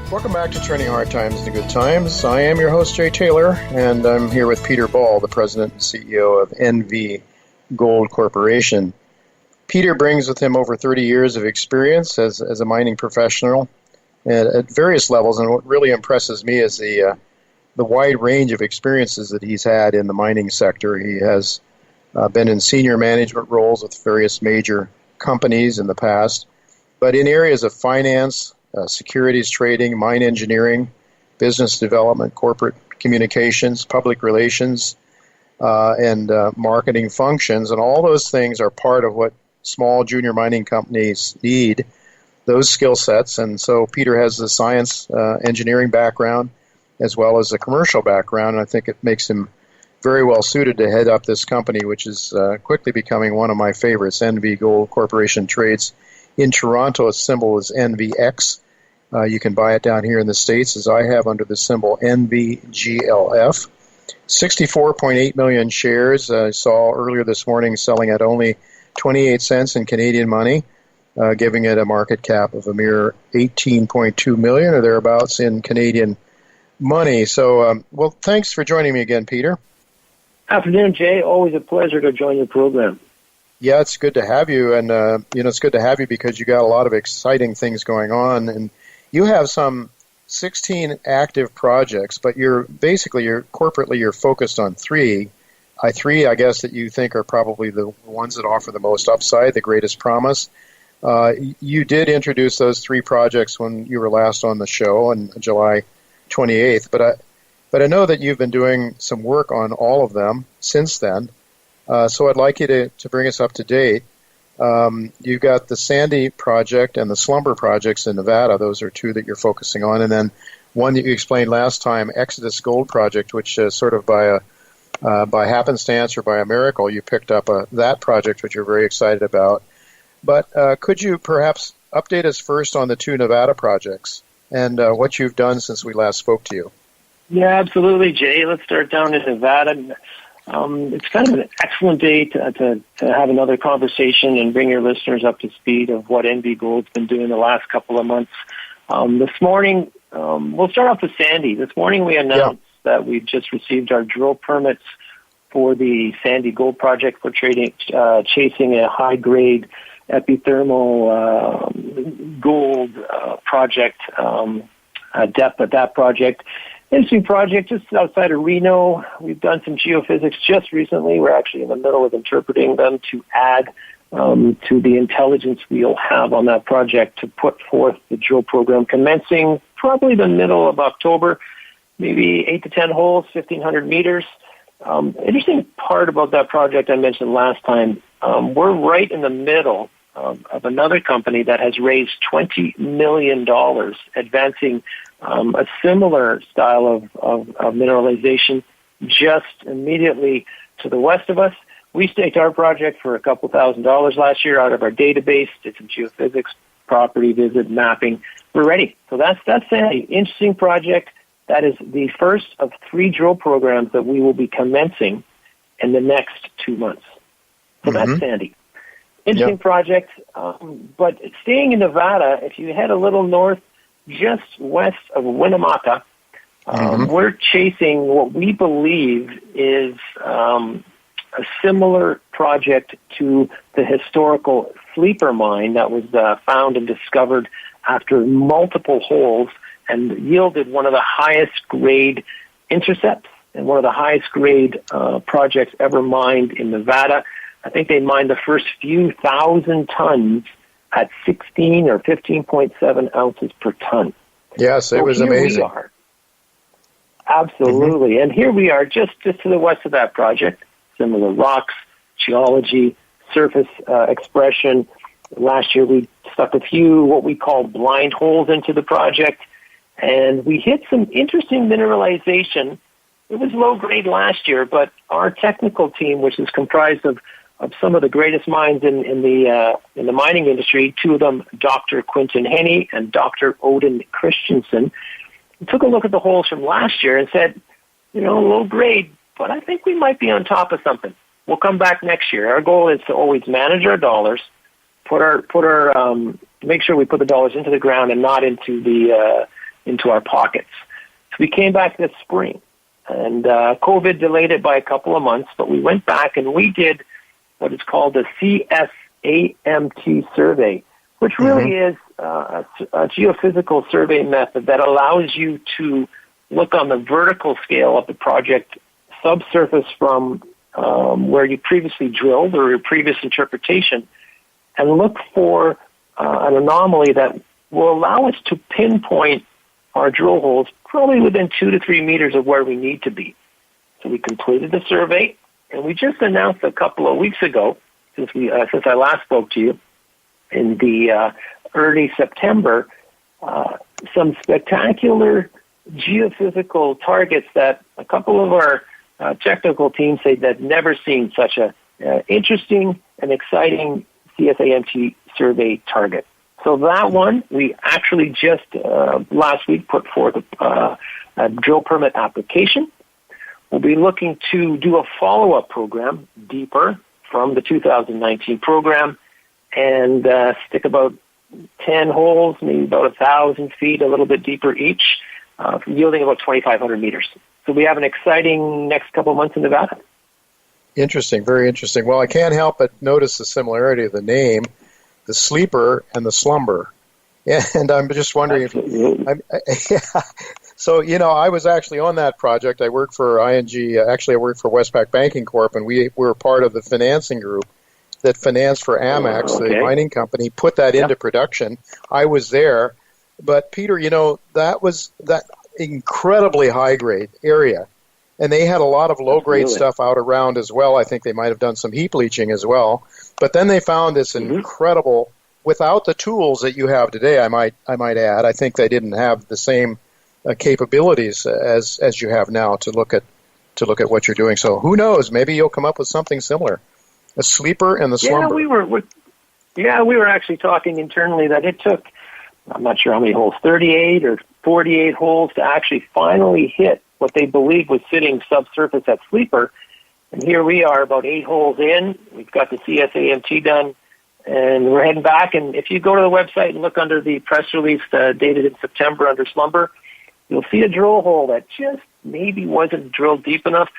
Welcome back to Turning Hard Times into Good Times. I am your host, Jay Taylor, and I'm here with Peter Ball, the President and CEO of NV Gold Corporation. Peter brings with him over 30 years of experience as a mining professional at various levels, and what really impresses me is the wide range of experiences that he's had in the mining sector. He has been in senior management roles with various major companies in the past, but in areas of finance, securities trading, mine engineering, business development, corporate communications, public relations, and marketing functions. And all those things are part of what small junior mining companies need, those skill sets. And so Peter has the science engineering background as well as a commercial background. And I think it makes him very well suited to head up this company, which is quickly becoming one of my favorites. NV Gold Corporation trades in Toronto. Its symbol is NVX. You can buy it down here in the States, as I have, under the symbol NVGLF. 64.8 million shares. I saw earlier this morning selling at only 28 cents in Canadian money, giving it a market cap of a mere 18.2 million or thereabouts in Canadian money. So, well, thanks for joining me again, Peter. Afternoon, Jay. Always a pleasure to join your program. Yeah, it's good to have you, and it's good to have you because you got a lot of exciting things going on, and you have some 16 active projects, but you're corporately focused on three. I guess, that you think are probably the ones that offer the most upside, the greatest promise. You did introduce those three projects when you were last on the show on July 28th, but I know that you've been doing some work on all of them since then. So I'd like you to bring us up to date. You've got the Sandy project and the Slumber projects in Nevada. Those are two that you're focusing on. And then one that you explained last time, Exodus Gold project, which sort of by happenstance or by a miracle, you picked up that project, which you're very excited about. But could you perhaps update us first on the two Nevada projects and what you've done since we last spoke to you? Yeah, absolutely, Jay. Let's start down in Nevada. It's kind of an excellent day to have another conversation and bring your listeners up to speed of what NV Gold's been doing the last couple of months. This morning, we'll start off with Sandy. This morning we announced that we've just received our drill permits for the Sandy Gold project for chasing a high-grade epithermal gold project, depth at that project. Interesting project just outside of Reno. We've done some geophysics just recently. We're actually in the middle of interpreting them to add to the intelligence we'll have on that project to put forth the drill program commencing probably the middle of October, maybe 8 to 10 holes, 1,500 meters. Interesting part about that project I mentioned last time, we're right in the middle of another company that has raised $20 million advancing a similar style of mineralization just immediately to the west of us. We staked our project for a couple $1,000s last year out of our database, did some geophysics, property visit, mapping. We're ready. So that's an interesting project. That is the first of 3 drill programs that we will be commencing in the next 2 months. So that's Sandy. Interesting project. But staying in Nevada, if you head a little north, just west of Winnemucca, we're chasing what we believe is a similar project to the historical Sleeper mine that was found and discovered after multiple holes and yielded one of the highest grade intercepts and one of the highest grade projects ever mined in Nevada. I think they mined the first few thousand tons at 16 or 15.7 ounces per ton. Yes, it was amazing. We are. Absolutely. And here we are just to the west of that project. Similar rocks, geology, surface expression. Last year we stuck a few what we call blind holes into the project, and we hit some interesting mineralization. It was low grade last year, but our technical team, which is comprised of some of the greatest minds in the mining industry, 2 of them, Dr. Quinton Henney and Dr. Odin Christensen, took a look at the holes from last year and said, low grade, but I think we might be on top of something. We'll come back next year. Our goal is to always manage our dollars, make sure we put the dollars into the ground and not into the into our pockets. So we came back this spring, and COVID delayed it by a couple of months, but we went back and we did what is called a CSAMT survey, which really is a geophysical survey method that allows you to look on the vertical scale of the project subsurface from where you previously drilled or your previous interpretation, and look for an anomaly that will allow us to pinpoint our drill holes probably within 2 to 3 meters of where we need to be. So we completed the survey, and we just announced a couple of weeks ago, since I last spoke to you, in the early September, some spectacular geophysical targets that a couple of our technical teams say they've never seen such a interesting and exciting CSAMT survey target. So that one, we actually just last week put forth a drill permit application. We'll be looking to do a follow-up program deeper from the 2019 program and stick about 10 holes, maybe about 1,000 feet, a little bit deeper each, yielding about 2,500 meters. So we have an exciting next couple of months in Nevada. Interesting, very interesting. Well, I can't help but notice the similarity of the name, the sleeper and the slumber. And I'm just wondering if... So, I was actually on that project. I worked for ING. Actually, I worked for Westpac Banking Corp., and we were part of the financing group that financed for Amex, the mining company, put that into production. I was there. But, Peter, that was that incredibly high-grade area. And they had a lot of low-grade stuff out around as well. I think they might have done some heap leaching as well. But then they found this incredible, without the tools that you have today, I might add. I think they didn't have the same capabilities as you have now to look at what you're doing. So who knows? Maybe you'll come up with something similar. A sleeper and the slumber. We were actually talking internally that it took, I'm not sure how many holes, 38 or 48 holes to actually finally hit what they believe was sitting subsurface at sleeper. And here we are about 8 holes in. We've got the CSAMT done, and we're heading back. And if you go to the website and look under the press release dated in September under slumber, you'll see a drill hole that just maybe wasn't drilled deep enough.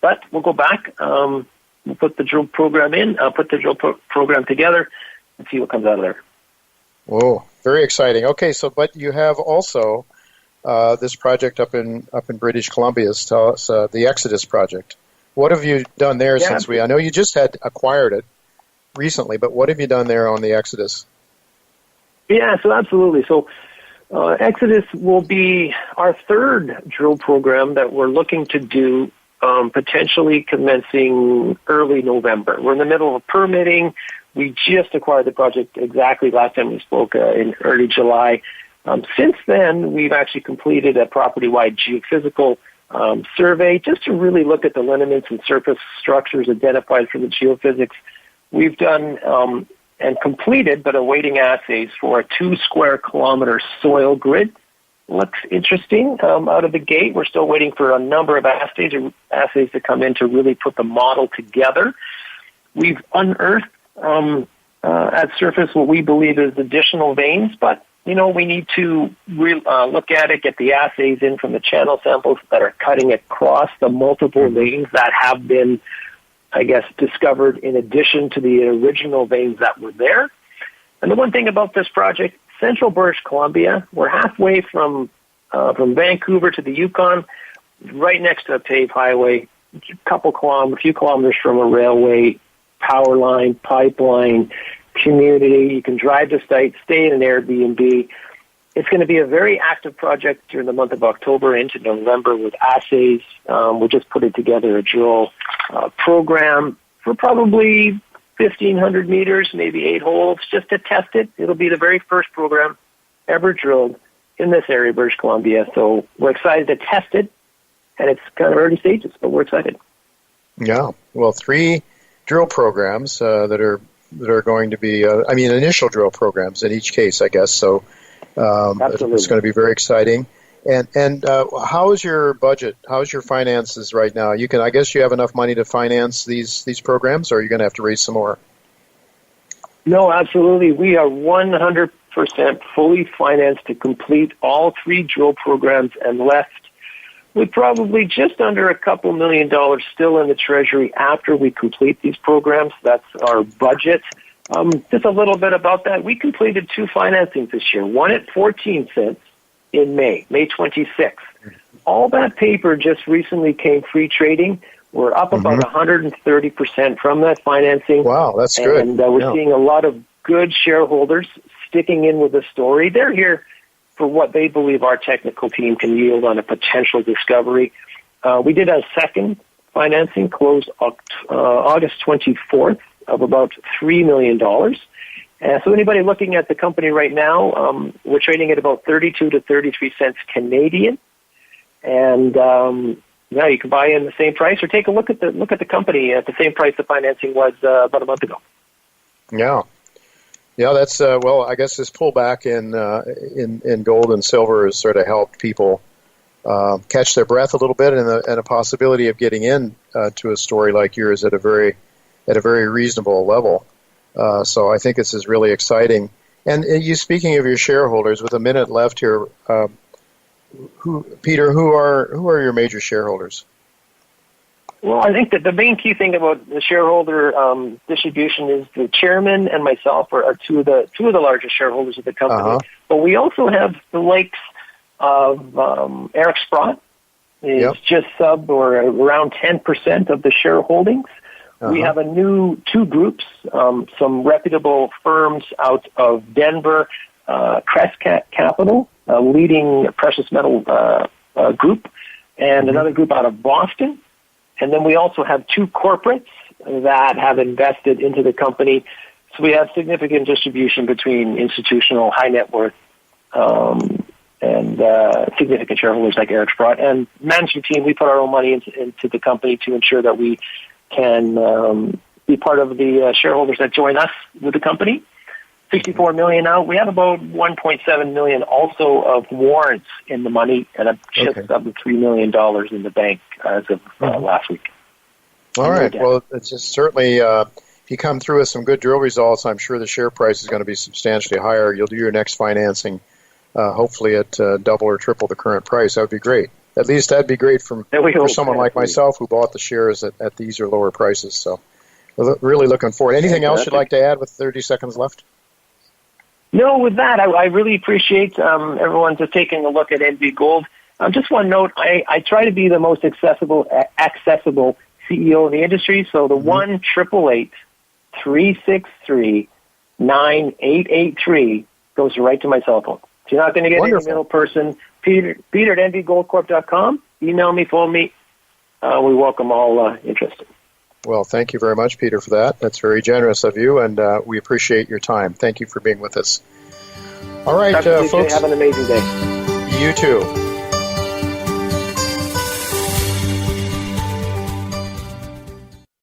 But we'll go back. We'll put the drill program in. I'll put the drill program together and see what comes out of there. Whoa, very exciting. Okay, but you have also this project up in British Columbia. Tell us the Exodus project. What have you done there since I know you just had acquired it recently, but what have you done there on the Exodus? Yeah, so absolutely. So Exodus will be our third drill program that we're looking to do, potentially commencing early November. We're in the middle of permitting. We just acquired the project exactly last time we spoke in early July. Since then, we've actually completed a property-wide geophysical survey just to really look at the lineaments and surface structures identified from the geophysics. We've done and completed, but awaiting assays for a 2 square kilometer soil grid. Looks interesting out of the gate. We're still waiting for a number of assays to come in to really put the model together. We've unearthed at surface what we believe is additional veins, but we need to look at it, get the assays in from the channel samples that are cutting across the multiple veins that have been, discovered in addition to the original veins that were there. And the one thing about this project, central British Columbia, we're halfway from Vancouver to the Yukon, right next to a paved highway, a few kilometers from a railway, power line, pipeline, community. You can drive to site, stay in an Airbnb. It's going to be a very active project during the month of October into November with assays. We're just putting together a drill program for probably 1,500 meters, maybe 8 holes, just to test it. It'll be the very first program ever drilled in this area of British Columbia. So we're excited to test it, and it's kind of early stages, but we're excited. Yeah, well, 3 drill programs that are going to be, initial drill programs in each case, I guess. So it's going to be very exciting. And how is your budget? How's your finances right now? I guess you have enough money to finance these programs, or are you going to have to raise some more? No, absolutely. We are 100% fully financed to complete all 3 drill programs and left with probably just under a couple $1 million still in the treasury after we complete these programs. That's our budget. Just a little bit about that. We completed 2 financings this year, one at 14 cents in May 26th. All that paper just recently came free trading. We're up about 130% from that financing. Wow, that's good. And we're seeing a lot of good shareholders sticking in with the story. They're here for what they believe our technical team can yield on a potential discovery. We did a second financing closed August 24th of about $3 million. So anybody looking at the company right now, we're trading at about 32 to 33 cents Canadian. And yeah, you can buy in the same price or take a look at the company at the same price the financing was about a month ago. Yeah. Yeah, that's well. I guess this pullback in gold and silver has sort of helped people catch their breath a little bit, and a possibility of getting in to a story like yours at a very reasonable level. So I think this is really exciting. And you, speaking of your shareholders, with a minute left here, Peter, who are your major shareholders? Well, I think that the main key thing about the shareholder distribution is the chairman and myself are two of the largest shareholders of the company. But we also have the likes of Eric Sprott is just sub or around 10% of the shareholdings. We have a new 2 groups, some reputable firms out of Denver, Crescat Capital, a leading precious metal group, and another group out of Boston. And then we also have 2 corporates that have invested into the company. So we have significant distribution between institutional, high net worth, and significant shareholders like Eric Sprott. And management team, we put our own money into the company to ensure that we can be part of the shareholders that join us with the company. 64 million out. We have about 1.7 million also of warrants in the money, and just under $3 million in the bank as of last week. All right. Well, it's just certainly, if you come through with some good drill results, I'm sure the share price is going to be substantially higher. You'll do your next financing, hopefully at double or triple the current price. That would be great. At least that'd be great for someone like myself who bought the shares at these or lower prices. So we're really looking forward. Anything else you'd like to add with 30 seconds left? No, with that, I really appreciate everyone just taking a look at NV Gold. Just one note, I try to be the most accessible CEO in the industry, so the 1-888-363-9883 goes right to my cell phone. So you're not going to get any middle person. Peter at nvgoldcorp.com. Email me, phone me. We welcome all interested. Well, thank you very much, Peter, for that. That's very generous of you, and we appreciate your time. Thank you for being with us. All right, folks. Have an amazing day. You too.